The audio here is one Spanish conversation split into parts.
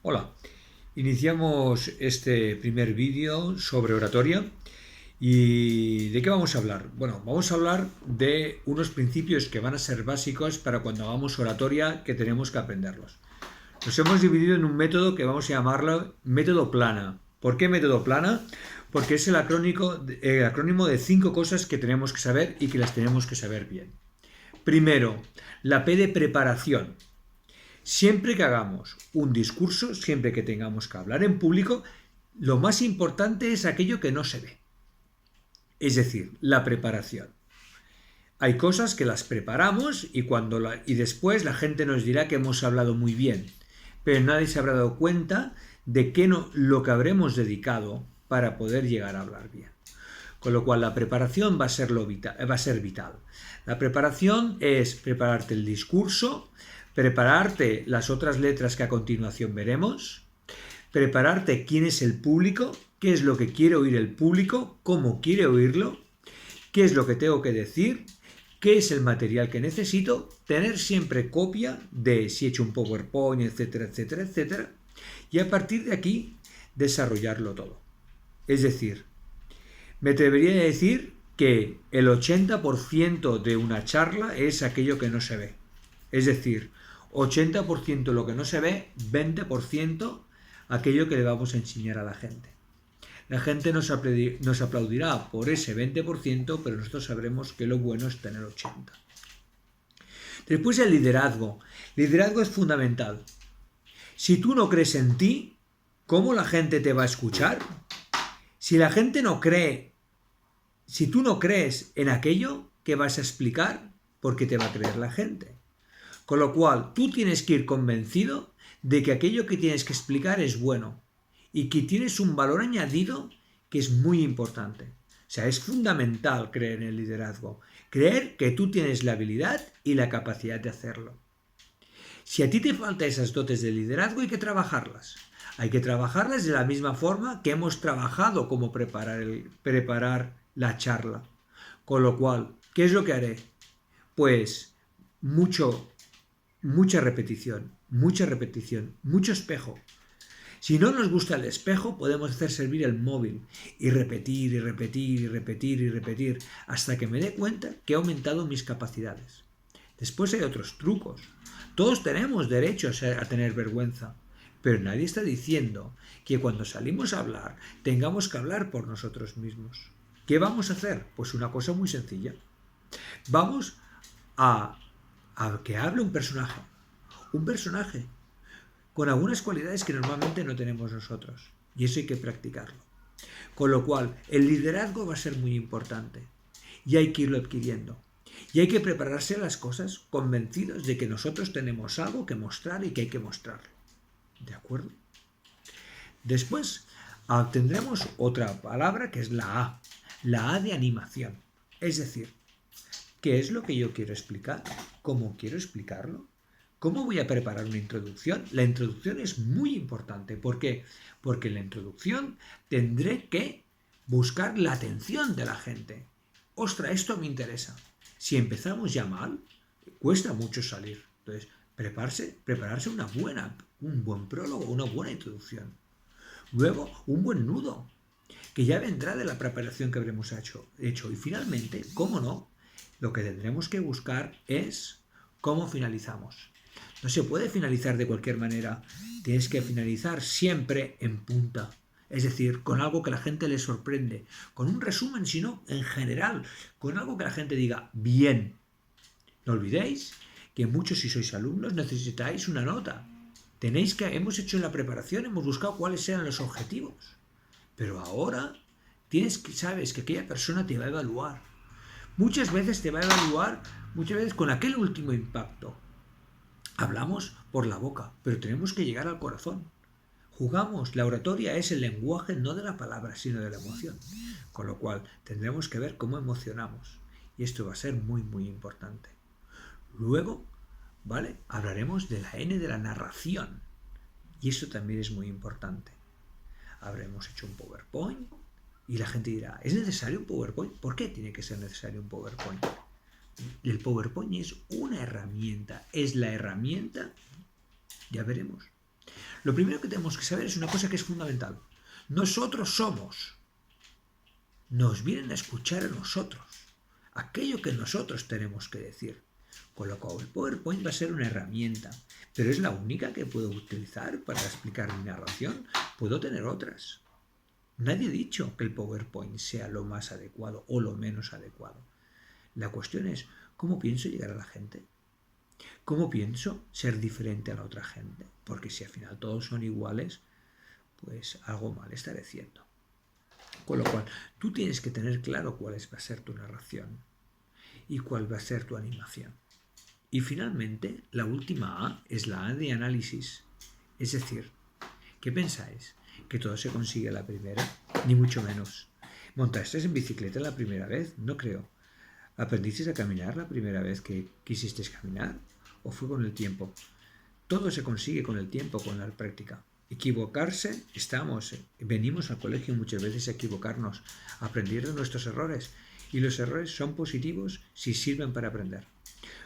Hola, iniciamos este primer vídeo sobre oratoria. ¿Y de qué vamos a hablar? Bueno, vamos a hablar de unos principios que van a ser básicos para cuando hagamos oratoria, que tenemos que aprenderlos. Nos hemos dividido en un método que vamos a llamarlo método plana. ¿Por qué método plana? Porque es el acrónimo de 5 cosas que tenemos que saber y que las tenemos que saber bien. Primero, la P de preparación. Siempre que hagamos un discurso, siempre que tengamos que hablar en público, lo más importante es aquello que no se ve, es decir, la preparación. Hay cosas que las preparamos y después la gente nos dirá que hemos hablado muy bien, pero nadie se habrá dado cuenta de lo que habremos dedicado para poder llegar a hablar bien. Con lo cual la preparación va a ser vital. La preparación es prepararte el discurso, prepararte las otras letras que a continuación veremos, prepararte quién es el público, qué es lo que quiere oír el público, cómo quiere oírlo, qué es lo que tengo que decir, qué es el material que necesito, tener siempre copia de si he hecho un PowerPoint, etcétera, etcétera, etcétera, y a partir de aquí desarrollarlo todo. Es decir, me atrevería a decir que el 80% de una charla es aquello que no se ve. Es decir, 80% lo que no se ve, 20% aquello que le vamos a enseñar a la gente. La gente nos aplaudirá por ese 20%, pero nosotros sabremos que lo bueno es tener 80%. Después el liderazgo. Liderazgo es fundamental. Si tú no crees en ti, ¿cómo la gente te va a escuchar? Si la gente no cree, si tú no crees en aquello que vas a explicar, ¿por qué te va a creer la gente? Con lo cual, tú tienes que ir convencido de que aquello que tienes que explicar es bueno y que tienes un valor añadido que es muy importante. O sea, es fundamental creer en el liderazgo, creer que tú tienes la habilidad y la capacidad de hacerlo. Si a ti te faltan esas dotes de liderazgo, hay que trabajarlas. Hay que trabajarlas de la misma forma que hemos trabajado como preparar la charla. Con lo cual, ¿qué es lo que haré? Pues mucha repetición, mucho espejo. Si no nos gusta el espejo, podemos hacer servir el móvil y repetir y repetir y repetir y repetir hasta que me dé cuenta que he aumentado mis capacidades. Después hay otros trucos. Todos tenemos derecho a tener vergüenza, pero nadie está diciendo que cuando salimos a hablar tengamos que hablar por nosotros mismos. ¿Qué vamos a hacer? Pues una cosa muy sencilla. Vamos a que hable un personaje con algunas cualidades que normalmente no tenemos nosotros. Y eso hay que practicarlo. Con lo cual, el liderazgo va a ser muy importante. Y hay que irlo adquiriendo. Y hay que prepararse a las cosas convencidos de que nosotros tenemos algo que mostrar y que hay que mostrarlo. ¿De acuerdo? Después tendremos otra palabra que es la A de animación. Es decir, ¿qué es lo que yo quiero explicar? ¿Cómo quiero explicarlo? ¿Cómo voy a preparar una introducción? La introducción es muy importante. ¿Por qué? Porque en la introducción tendré que buscar la atención de la gente. Ostras, esto me interesa. Si empezamos ya mal, cuesta mucho salir. Entonces, prepararse un buen prólogo, una buena introducción. Luego, un buen nudo, que ya vendrá de la preparación que habremos hecho. Y finalmente, cómo no, lo que tendremos que buscar es cómo finalizamos. No se puede finalizar de cualquier manera. Tienes que finalizar siempre en punta. Es decir, con algo que la gente le sorprende. Con un resumen, sino en general. Con algo que la gente diga, bien. No olvidéis que muchos, si sois alumnos, necesitáis una nota. Hemos hecho la preparación, hemos buscado cuáles eran los objetivos. Pero ahora sabes que aquella persona te va a evaluar. Muchas veces te va a evaluar, muchas veces con aquel último impacto. Hablamos por la boca, pero tenemos que llegar al corazón. Jugamos, la oratoria es el lenguaje no de la palabra, sino de la emoción. Con lo cual tendremos que ver cómo emocionamos. Y esto va a ser muy, muy importante. Luego, ¿vale? Hablaremos de la N de la narración. Y eso también es muy importante. Habremos hecho un PowerPoint y la gente dirá, ¿es necesario un PowerPoint? ¿Por qué tiene que ser necesario un PowerPoint? El PowerPoint es una herramienta, es la herramienta, ya veremos. Lo primero que tenemos que saber es una cosa que es fundamental. Nosotros somos. Nos vienen a escuchar a nosotros. Aquello que nosotros tenemos que decir. Con lo cual el PowerPoint va a ser una herramienta, pero es la única que puedo utilizar para explicar mi narración. Puedo tener otras. Nadie ha dicho que el PowerPoint sea lo más adecuado o lo menos adecuado. La cuestión es, ¿cómo pienso llegar a la gente? ¿Cómo pienso ser diferente a la otra gente? Porque si al final todos son iguales, pues algo mal estaré haciendo. Con lo cual, tú tienes que tener claro cuál va a ser tu narración y cuál va a ser tu animación. Y finalmente, la última A es la A de análisis. Es decir, ¿qué pensáis? ¿Que todo se consigue a la primera? Ni mucho menos. ¿Montasteis en bicicleta la primera vez? No creo. ¿Aprendisteis a caminar la primera vez que quisisteis caminar? ¿O fue con el tiempo? Todo se consigue con el tiempo, con la práctica. Equivocarse, venimos al colegio muchas veces a equivocarnos, a aprender de nuestros errores. Y los errores son positivos si sirven para aprender.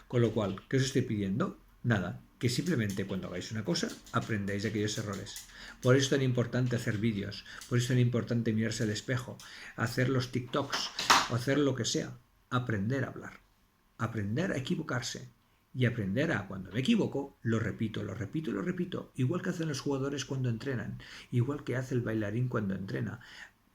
Con lo cual, ¿qué os estoy pidiendo? Nada, que simplemente cuando hagáis una cosa, aprendáis de aquellos errores. Por eso es tan importante hacer vídeos, por eso es tan importante mirarse al espejo, hacer los TikToks, o hacer lo que sea. Aprender a hablar, aprender a equivocarse y aprender a, cuando me equivoco, lo repito, igual que hacen los jugadores cuando entrenan, igual que hace el bailarín cuando entrena,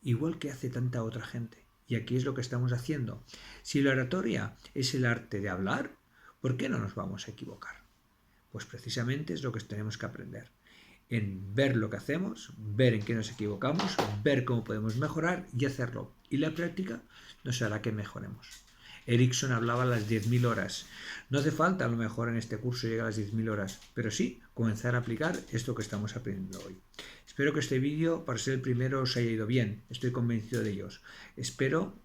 igual que hace tanta otra gente. Y aquí es lo que estamos haciendo. Si la oratoria es el arte de hablar, ¿por qué no nos vamos a equivocar? Pues precisamente es lo que tenemos que aprender. En ver lo que hacemos, ver en qué nos equivocamos, ver cómo podemos mejorar y hacerlo. Y la práctica nos hará que mejoremos. Erickson hablaba a las 10.000 horas. No hace falta a lo mejor en este curso llegar a las 10.000 horas, pero sí comenzar a aplicar esto que estamos aprendiendo hoy. Espero que este vídeo, para ser el primero, os haya ido bien. Estoy convencido de ellos. Espero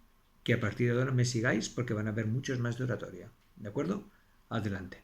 que a partir de ahora me sigáis porque van a haber muchos más de oratoria. ¿De acuerdo? Adelante.